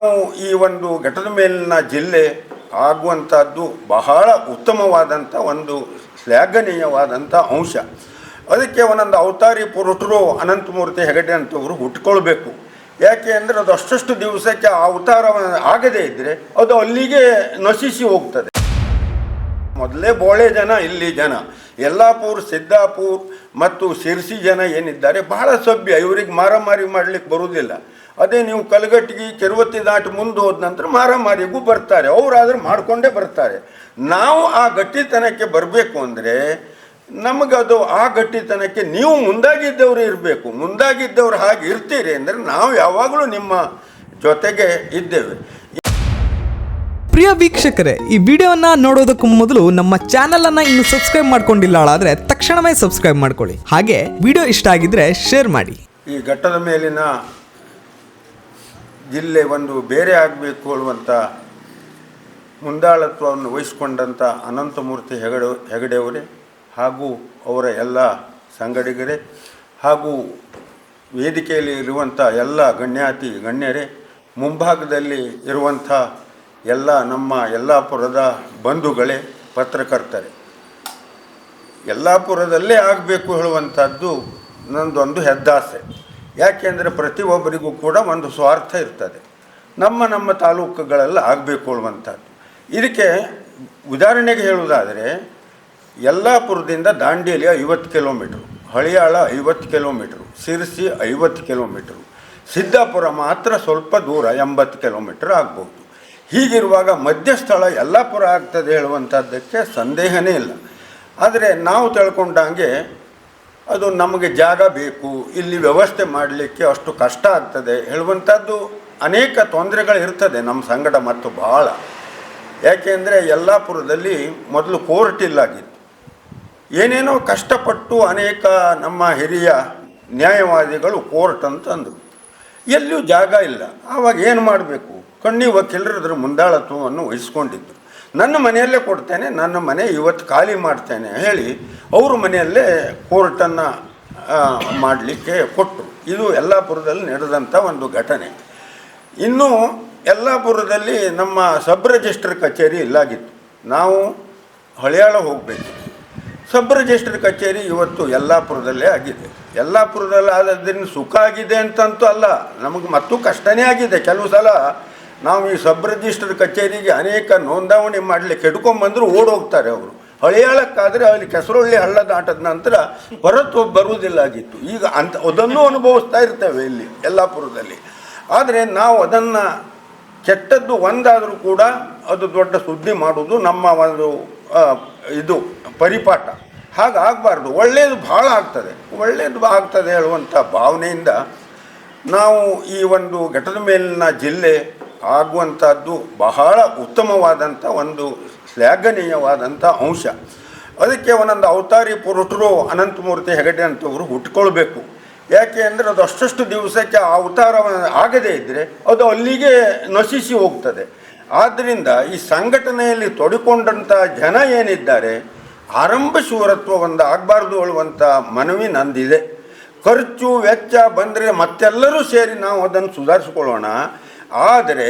ನಾವು ಈ ಒಂದು ಘಟದ ಮೇಲಿನ ಜಿಲ್ಲೆ ಆಗುವಂಥದ್ದು ಬಹಳ ಉತ್ತಮವಾದಂಥ ಒಂದು ಶ್ಲಾಘನೀಯವಾದಂಥ ಅಂಶ. ಅದಕ್ಕೆ ಒಂದೊಂದು ಅವತಾರಿ ಪುರುಷರು ಅನಂತಮೂರ್ತಿ ಹೆಗಡೆ ಅಂತವರು ಹುಟ್ಕೊಳ್ಬೇಕು. ಯಾಕೆ ಅಂದರೆ ಅದು ಅಷ್ಟು ದಿವಸಕ್ಕೆ ಆ ಅವತಾರ ಆಗದೇ ಇದ್ದರೆ ಅದು ಅಲ್ಲಿಗೆ ನಶಿಸಿ ಹೋಗ್ತದೆ. ಮೊದಲೇ ಬೋಳೆ ಜನ, ಇಲ್ಲಿ ಜನ ಯಲ್ಲಾಪುರ, ಸಿದ್ದಾಪುರ ಮತ್ತು ಶಿರ್ಸಿ ಜನ ಏನಿದ್ದಾರೆ ಬಹಳ ಸಭ್ಯ. ಇವರಿಗೆ ಮಾರಾಮಾರಿ ಮಾಡಲಿಕ್ಕೆ ಬರುವುದಿಲ್ಲ. ಅದೇ ನೀವು ಕಲಗಟ್ಟಿಗೆ ಕೆರುವತ್ತಿ ದಾಟಿ ಮುಂದೆ ಹೋದ ನಂತರ ಮಾರಾಮಾರಿಗೂ ಬರ್ತಾರೆ. ಅವರಾದರೂ ಮಾಡಿಕೊಂಡೇ ಬರ್ತಾರೆ. ನಾವು ಆ ಗಟ್ಟಿತನಕ್ಕೆ ಬರಬೇಕು ಅಂದರೆ ನಮಗದು ಆ ಗಟ್ಟಿತನಕ್ಕೆ ನೀವು ಮುಂದಾಗಿದ್ದವರು ಇರಬೇಕು. ಮುಂದಾಗಿದ್ದವರು ಹಾಗೆ ಇರ್ತೀರಿ ಅಂದರೆ ನಾವು ಯಾವಾಗಲೂ ನಿಮ್ಮ ಜೊತೆಗೆ ಇದ್ದೇವೆ. ಪ್ರಿಯ ವೀಕ್ಷಕರೇ, ಈ ವಿಡಿಯೋನ ನೋಡೋದಕ್ಕೂ ಮೊದಲು ನಮ್ಮ ಚಾನೆಲ್ ಅನ್ನ ಇನ್ನು ಸಬ್ಸ್ಕ್ರೈಬ್ ಮಾಡ್ಕೊಂಡಿಲ್ಲ ಆದರೆ ತಕ್ಷಣವೇ ಸಬ್ಸ್ಕ್ರೈಬ್ ಮಾಡ್ಕೊಳ್ಳಿ. ಹಾಗೆ ವಿಡಿಯೋ ಇಷ್ಟ ಆಗಿದ್ರೆ ಶೇರ್ ಮಾಡಿ. ಈ ಘಟ್ಟದ ಮೇಲಿನ ಜಿಲ್ಲೆ ಒಂದು ಬೇರೆ ಆಗಬೇಕು ಅನ್ನುವಂಥ ಮುಂದಾಳತ್ವವನ್ನು ವಹಿಸಿಕೊಂಡಂಥ ಅನಂತಮೂರ್ತಿ ಹೆಗಡೆಯವರೇ ಹಾಗೂ ಅವರ ಎಲ್ಲ ಸಂಗಡಿಗರೇ ಹಾಗೂ ವೇದಿಕೆಯಲ್ಲಿ ಇರುವಂಥ ಎಲ್ಲ ಗಣ್ಯಾತಿ ಗಣ್ಯರೇ, ಮುಂಭಾಗದಲ್ಲಿ ಇರುವಂಥ ಎಲ್ಲ ನಮ್ಮ ಯಲ್ಲಾಪುರದ ಬಂಧುಗಳೇ, ಪತ್ರಕರ್ತರೇ, ಯಲ್ಲಾಪುರದಲ್ಲೇ ಆಗಬೇಕು ಹೇಳುವಂಥದ್ದು ನನ್ನದೊಂದು ಹೆದ್ದಾಸೆ. ಯಾಕೆಂದರೆ ಪ್ರತಿಯೊಬ್ಬರಿಗೂ ಕೂಡ ಒಂದು ಸ್ವಾರ್ಥ ಇರ್ತದೆ. ನಮ್ಮ ತಾಲೂಕುಗಳೆಲ್ಲ ಆಗಬೇಕು ಹೇಳುವಂಥದ್ದು. ಇದಕ್ಕೆ ಉದಾಹರಣೆಗೆ ಹೇಳುವುದಾದರೆ ಯಲ್ಲಾಪುರದಿಂದ Dandeli 50 kilometre, Haliyal 50 kilometre, Sirsi 50 kilometre, Siddapur ಮಾತ್ರ ಸ್ವಲ್ಪ ದೂರ 80 ಕಿಲೋಮೀಟ್ರ್ ಆಗ್ಬೋದು. ಹೀಗಿರುವಾಗ ಮಧ್ಯಸ್ಥಳ ಯಲ್ಲಾಪುರ ಆಗ್ತದೆ ಹೇಳುವಂಥದ್ದಕ್ಕೆ ಸಂದೇಹನೇ ಇಲ್ಲ. ಆದರೆ ನಾವು ತಿಳ್ಕೊಂಡಂಗೆ ಅದು ನಮಗೆ ಜಾಗ ಬೇಕು, ಇಲ್ಲಿ ವ್ಯವಸ್ಥೆ ಮಾಡಲಿಕ್ಕೆ ಅಷ್ಟು ಕಷ್ಟ ಆಗ್ತದೆ ಹೇಳುವಂಥದ್ದು ಅನೇಕ ತೊಂದರೆಗಳಿರ್ತದೆ ನಮ್ಮ ಸಂಗಡ. ಮತ್ತು ಭಾಳ ಯಾಕೆಂದರೆ ಯಲ್ಲಾಪುರದಲ್ಲಿ ಮೊದಲು ಕೋರ್ಟ್ ಇಲ್ಲಾಗಿತ್ತು. ಏನೇನೋ ಕಷ್ಟಪಟ್ಟು ಅನೇಕ ನಮ್ಮ ಹಿರಿಯ ನ್ಯಾಯವಾದಿಗಳು ಕೋರ್ಟ್ ಅಂತಂದರು. ಎಲ್ಲಿಯೂ ಜಾಗ ಇಲ್ಲ. ಆವಾಗ ಏನು ಮಾಡಬೇಕು? ಕಣ್ಣಿ ವಕೀಲರದ್ರ ಮುಂದಾಳತ್ವವನ್ನು ವಹಿಸ್ಕೊಂಡಿದ್ದರು. ನನ್ನ ಮನೆಯಲ್ಲೇ ಕೊಡ್ತೇನೆ, ನನ್ನ ಮನೆ ಇವತ್ತು ಖಾಲಿ ಮಾಡ್ತೇನೆ ಹೇಳಿ ಅವ್ರ ಮನೆಯಲ್ಲೇ ಕೋರ್ಟನ್ನು ಮಾಡಲಿಕ್ಕೆ ಕೊಟ್ಟರು. ಇದು ಯಲ್ಲಾಪುರದಲ್ಲಿ ನಡೆದಂಥ ಒಂದು ಘಟನೆ. ಇನ್ನೂ ಯಲ್ಲಾಪುರದಲ್ಲಿ ನಮ್ಮ ಸಬ್ ರಿಜಿಸ್ಟ್ರ್ ಕಚೇರಿ ಇಲ್ಲಾಗಿತ್ತು. ನಾವು ಹಳಿಯಾಳ ಹೋಗಬೇಕು. ಸಬ್ ರಿಜಿಸ್ಟ್ರ್ ಕಚೇರಿ ಇವತ್ತು ಯಲ್ಲಾಪುರದಲ್ಲೇ ಆಗಿದೆ. ಯಲ್ಲಾಪುರದಲ್ಲಿ ಆದದ್ರಿಂದ ಸುಖ ಆಗಿದೆ ಅಂತಂತೂ ಅಲ್ಲ, ನಮಗೆ ಮತ್ತೂ ಕಷ್ಟನೇ ಆಗಿದೆ. ಕೆಲವು ಸಲ ನಾವು ಈ ಸಬ್ ರಿಜಿಸ್ಟ್ರ್ ಕಚೇರಿಗೆ ಅನೇಕ ನೋಂದಾವಣಿ ಮಾಡಲಿಕ್ಕೆ ಹಿಡ್ಕೊಂಬಂದರೂ ಓಡೋಗ್ತಾರೆ ಅವರು. ಹಳಿಯಾಳಕ್ಕಾದರೆ ಅಲ್ಲಿ ಕೆಸರೊಳ್ಳಿ ಹಳ್ಳ ದಾಟದ ನಂತರ ಹೊರತು ಬರುವುದಿಲ್ಲಾಗಿತ್ತು. ಈಗ ಅದನ್ನು ಅನುಭವಿಸ್ತಾ ಇರ್ತೇವೆ ಇಲ್ಲಿ ಯಲ್ಲಾಪುರದಲ್ಲಿ. ಆದರೆ ನಾವು ಅದನ್ನು ಕೆಟ್ಟದ್ದು ಒಂದಾದರೂ ಕೂಡ ಅದು ದೊಡ್ಡ ಸುದ್ದಿ ಮಾಡುವುದು ನಮ್ಮ ಒಂದು ಇದು ಪರಿಪಾಠ. ಹಾಗಾಗಬಾರ್ದು. ಒಳ್ಳೆಯದು ಭಾಳ ಆಗ್ತದೆ, ಒಳ್ಳೆಯದು ಆಗ್ತದೆ ಹೇಳುವಂಥ ಭಾವನೆಯಿಂದ ನಾವು ಈ ಒಂದು ಘಟದ ಮೇಲಿನ ಜಿಲ್ಲೆ ಆಗುವಂಥದ್ದು ಬಹಳ ಉತ್ತಮವಾದಂಥ ಒಂದು ಶ್ಲಾಘನೀಯವಾದಂಥ ಅಂಶ. ಅದಕ್ಕೆ ಒಂದೊಂದು ಅವತಾರಿ ಪುರುಷರು ಅನಂತಮೂರ್ತಿ ಹೆಗಡೆ ಅಂತವರು ಹುಟ್ಕೊಳ್ಬೇಕು. ಯಾಕೆ ಅಂದರೆ ಅದು ಅಷ್ಟು ದಿವಸಕ್ಕೆ ಆ ಅವತಾರ ಆಗದೇ ಇದ್ದರೆ ಅದು ಅಲ್ಲಿಗೆ ನಶಿಸಿ ಹೋಗ್ತದೆ. ಆದ್ದರಿಂದ ಈ ಸಂಘಟನೆಯಲ್ಲಿ ತೊಡಕೊಂಡಂಥ ಜನ ಏನಿದ್ದಾರೆ ಆರಂಭ ಶೂರತ್ವ ಒಂದು ಆಗಬಾರ್ದು ಹೇಳುವಂಥ ಮನವಿ ನಂದಿದೆ. ಖರ್ಚು ವೆಚ್ಚ ಬಂದರೆ ಮತ್ತೆಲ್ಲರೂ ಸೇರಿ ನಾವು ಅದನ್ನು ಸುಧಾರಿಸ್ಕೊಳ್ಳೋಣ. ಆದರೆ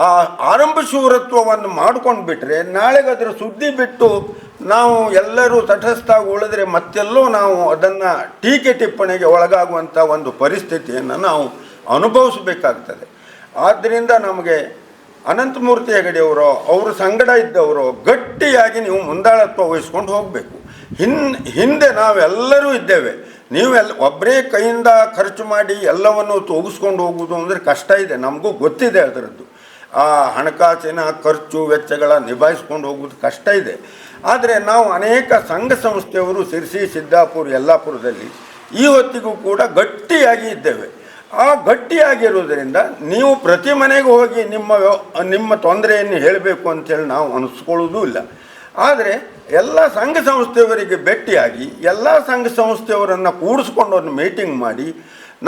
ಆ ಆರಂಭ ಶೂರತ್ವವನ್ನು ಮಾಡ್ಕೊಂಡು ಬಿಟ್ಟರೆ ನಾಳೆಗೆ ಅದರ ಸುದ್ದಿ ಬಿಟ್ಟು ನಾವು ಎಲ್ಲರೂ ತಟಸ್ಥಾಗಿ ಉಳಿದ್ರೆ ಮತ್ತೆಲ್ಲೋ ನಾವು ಅದನ್ನು ಟೀಕೆ ಟಿಪ್ಪಣಿಗೆ ಒಳಗಾಗುವಂಥ ಒಂದು ಪರಿಸ್ಥಿತಿಯನ್ನು ನಾವು ಅನುಭವಿಸಬೇಕಾಗ್ತದೆ. ಆದ್ದರಿಂದ ನಮಗೆ ಅನಂತಮೂರ್ತಿ ಹೆಗಡೆಯವರು, ಅವರು ಸಂಗಡ ಇದ್ದವರು ಗಟ್ಟಿಯಾಗಿ ನೀವು ಮುಂದಾಳತ್ವ ವಹಿಸ್ಕೊಂಡು ಹೋಗಬೇಕು. ಹಿಂದೆ ನಾವೆಲ್ಲರೂ ಇದ್ದೇವೆ. ಒಬ್ಬರೇ ಕೈಯಿಂದ ಖರ್ಚು ಮಾಡಿ ಎಲ್ಲವನ್ನು ತೂಗಿಸ್ಕೊಂಡು ಹೋಗುವುದು ಅಂದರೆ ಕಷ್ಟ ಇದೆ. ನಮಗೂ ಗೊತ್ತಿದೆ ಅದರದ್ದು. ಆ ಹಣಕಾಸಿನ ಖರ್ಚು ವೆಚ್ಚಗಳ ನಿಭಾಯಿಸ್ಕೊಂಡು ಹೋಗೋದು ಕಷ್ಟ ಇದೆ. ಆದರೆ ನಾವು ಅನೇಕ ಸಂಘ ಸಂಸ್ಥೆಯವರು ಶಿರ್ಸಿ, ಸಿದ್ದಾಪುರ, ಯಲ್ಲಾಪುರದಲ್ಲಿ ಈ ಹೊತ್ತಿಗೂ ಕೂಡ ಗಟ್ಟಿಯಾಗಿ ಇದ್ದೇವೆ. ಆ ಗಟ್ಟಿಯಾಗಿರುವುದರಿಂದ ನೀವು ಪ್ರತಿ ಮನೆಗೆ ಹೋಗಿ ನಿಮ್ಮ ತೊಂದರೆಯನ್ನು ಹೇಳಬೇಕು ಅಂತೇಳಿ ನಾವು ಅನಿಸ್ಕೊಳ್ಳೋದೂ ಇಲ್ಲ. ಆದರೆ ಎಲ್ಲ ಸಂಘ ಸಂಸ್ಥೆಯವರಿಗೆ ಭೇಟಿಯಾಗಿ ಎಲ್ಲ ಸಂಘ ಸಂಸ್ಥೆಯವರನ್ನು ಕೂಡಿಸ್ಕೊಂಡು ಒಂದು ಮೀಟಿಂಗ್ ಮಾಡಿ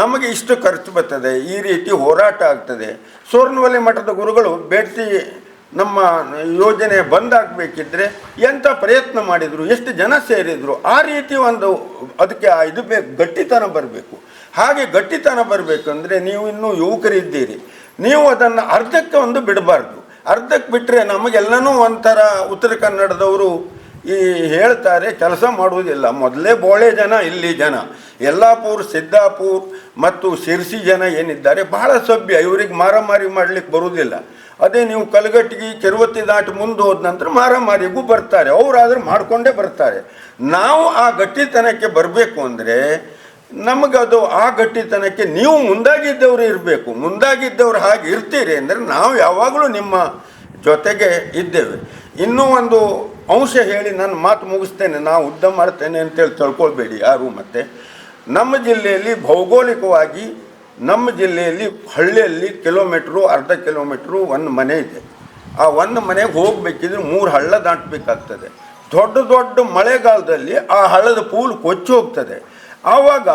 ನಮಗೆ ಇಷ್ಟು ಖರ್ಚು ಬರ್ತದೆ, ಈ ರೀತಿ ಹೋರಾಟ ಆಗ್ತದೆ. ಸ್ವರ್ಣವಲಯ ಮಠದ ಗುರುಗಳು ಭೇಟಿ ನಮ್ಮ ಯೋಜನೆ ಬಂದಾಗಬೇಕಿದ್ರೆ ಎಂಥ ಪ್ರಯತ್ನ ಮಾಡಿದರು, ಎಷ್ಟು ಜನ ಸೇರಿದರು, ಆ ರೀತಿ ಒಂದು ಅದಕ್ಕೆ ಇದು ಗಟ್ಟಿತನ ಬರಬೇಕು. ಹಾಗೆ ಗಟ್ಟಿತನ ಬರಬೇಕಂದ್ರೆ ನೀವು ಇನ್ನೂ ಯುವಕರಿದ್ದೀರಿ. ನೀವು ಅದನ್ನು ಅರ್ಧಕ್ಕೆ ಒಂದು ಬಿಡಬಾರ್ದು. ಅರ್ಧಕ್ಕೆ ಬಿಟ್ಟರೆ ನಮಗೆಲ್ಲನೂ ಒಂಥರ ಉತ್ತರ ಕನ್ನಡದವರು ಈ ಹೇಳ್ತಾರೆ ಕೆಲಸ ಮಾಡುವುದಿಲ್ಲ. ಮೊದಲೇ ಬೋಳೆ ಜನ, ಇಲ್ಲಿ ಜನ ಯಲ್ಲಾಪುರ, ಸಿದ್ದಾಪುರ ಮತ್ತು ಶಿರ್ಸಿ ಜನ ಏನಿದ್ದಾರೆ ಬಹಳ ಸಭ್ಯ, ಇವರಿಗೆ ಮಾರಾಮಾರಿ ಮಾಡಲಿಕ್ಕೆ ಬರುವುದಿಲ್ಲ. ಅದೇ ನೀವು ಕಲಗಟ್ಟಿಗೆ ಕಿರುವತ್ತಿ ದಾಟಿ ಮುಂದೆ ಹೋದ ನಂತರ ಮಾರಾಮಾರಿಗೂ ಬರ್ತಾರೆ, ಅವರಾದ್ರೂ ಮಾಡಿಕೊಂಡೇ ಬರ್ತಾರೆ. ನಾವು ಆ ಗಟ್ಟಿತನಕ್ಕೆ ಬರಬೇಕು ಅಂದರೆ ನಮಗದು ಆ ಗಟ್ಟಿತನಕ್ಕೆ ನೀವು ಮುಂದಾಗಿದ್ದವರು ಇರಬೇಕು. ಮುಂದಾಗಿದ್ದವ್ರು ಹಾಗೆ ಇರ್ತೀರಿ ಅಂದರೆ ನಾವು ಯಾವಾಗಲೂ ನಿಮ್ಮ ಜೊತೆಗೆ ಇದ್ದೇವೆ. ಇನ್ನೂ ಒಂದು ಅಂಶ ಹೇಳಿ ನನ್ನ ಮಾತು ಮುಗಿಸ್ತೇನೆ, ನಾವು ಉದ್ದ ಮಾಡ್ತೇನೆ ಅಂತೇಳಿ ತಿಳ್ಕೊಳ್ಬೇಡಿ ಯಾರು. ಮತ್ತು ನಮ್ಮ ಜಿಲ್ಲೆಯಲ್ಲಿ ಭೌಗೋಳಿಕವಾಗಿ ನಮ್ಮ ಜಿಲ್ಲೆಯಲ್ಲಿ ಹಳ್ಳಿಯಲ್ಲಿ ಕಿಲೋಮೀಟ್ರು, ಅರ್ಧ ಕಿಲೋಮೀಟ್ರು ಒಂದು ಮನೆ ಇದೆ. ಆ ಒಂದು ಮನೆಗೆ ಹೋಗಬೇಕಿದ್ರೆ 3 ಹಳ್ಳ ದಾಟಬೇಕಾಗ್ತದೆ. ದೊಡ್ಡ ದೊಡ್ಡ ಮಳೆಗಾಲದಲ್ಲಿ ಆ ಹಳ್ಳದ ಪೂಲ್ ಕೊಚ್ಚಿ ಹೋಗ್ತದೆ. ಆವಾಗ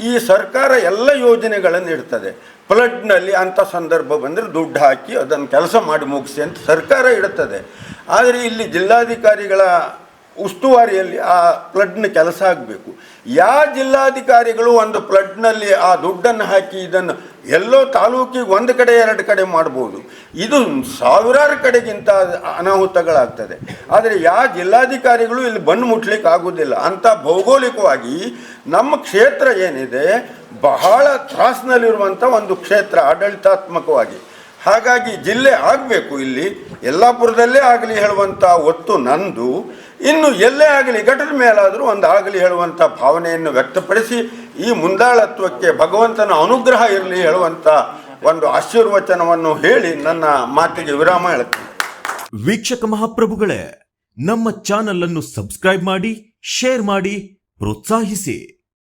ಈ ಸರ್ಕಾರ ಎಲ್ಲ ಯೋಜನೆಗಳನ್ನು ಇಡ್ತದೆ. ಫ್ಲಡ್ನಲ್ಲಿ ಅಂಥ ಸಂದರ್ಭ ಬಂದರೆ ದುಡ್ಡು ಹಾಕಿ ಅದನ್ನು ಕೆಲಸ ಮಾಡಿ ಮುಗಿಸಿ ಅಂತ ಸರ್ಕಾರ ಇಡುತ್ತದೆ. ಆದರೆ ಇಲ್ಲಿ ಜಿಲ್ಲಾಧಿಕಾರಿಗಳ ಉಸ್ತುವಾರಿಯಲ್ಲಿ ಆ ಫ್ಲಡ್ನ ಕೆಲಸ ಆಗಬೇಕು. ಯಾವ ಜಿಲ್ಲಾಧಿಕಾರಿಗಳು ಒಂದು ಫ್ಲಡ್ನಲ್ಲಿ ಆ ದುಡ್ಡನ್ನು ಹಾಕಿ ಇದನ್ನು ಎಲ್ಲೋ ತಾಲೂಕಿಗೆ ಒಂದು ಕಡೆ 2 ಕಡೆ ಮಾಡ್ಬೋದು, ಇದು ಸಾವಿರಾರು ಕಡೆಗಿಂತ ಅನಾಹುತಗಳಾಗ್ತದೆ. ಆದರೆ ಯಾವ ಜಿಲ್ಲಾಧಿಕಾರಿಗಳು ಇಲ್ಲಿ ಬಂದು ಮುಟ್ಲಿಕ್ಕೆ ಆಗೋದಿಲ್ಲ. ಅಂಥ ಭೌಗೋಳಿಕವಾಗಿ ನಮ್ಮ ಕ್ಷೇತ್ರ ಏನಿದೆ ಬಹಳ ತ್ರಾಸಿನಲ್ಲಿರುವಂಥ ಒಂದು ಕ್ಷೇತ್ರ ಆಡಳಿತಾತ್ಮಕವಾಗಿ. ಹಾಗಾಗಿ ಜಿಲ್ಲೆ ಆಗಬೇಕು, ಇಲ್ಲಿ ಯಲ್ಲಾಪುರದಲ್ಲೇ ಆಗಲಿ ಹೇಳುವಂಥ ಒತ್ತು ನಂದು. ಇನ್ನು ಎಲ್ಲೇ ಆಗಲಿ ಘಟದ ಮೇಲಾದರೂ ಒಂದು ಆಗಲಿ ಹೇಳುವಂಥ ಭಾವನೆಯನ್ನು ವ್ಯಕ್ತಪಡಿಸಿ ಈ ಮುಂದಾಳತ್ವಕ್ಕೆ ಭಗವಂತನ ಅನುಗ್ರಹ ಇರಲಿ ಹೇಳುವಂಥ ಒಂದು ಆಶೀರ್ವಚನವನ್ನು ಹೇಳಿ ನನ್ನ ಮಾತಿಗೆ ವಿರಾಮ ಹೇಳ್ತೀನಿ. ವೀಕ್ಷಕ ಮಹಾಪ್ರಭುಗಳೇ, ನಮ್ಮ ಚಾನಲ್ ಅನ್ನು ಸಬ್ಸ್ಕ್ರೈಬ್ ಮಾಡಿ, ಶೇರ್ ಮಾಡಿ, ಪ್ರೋತ್ಸಾಹಿಸಿ.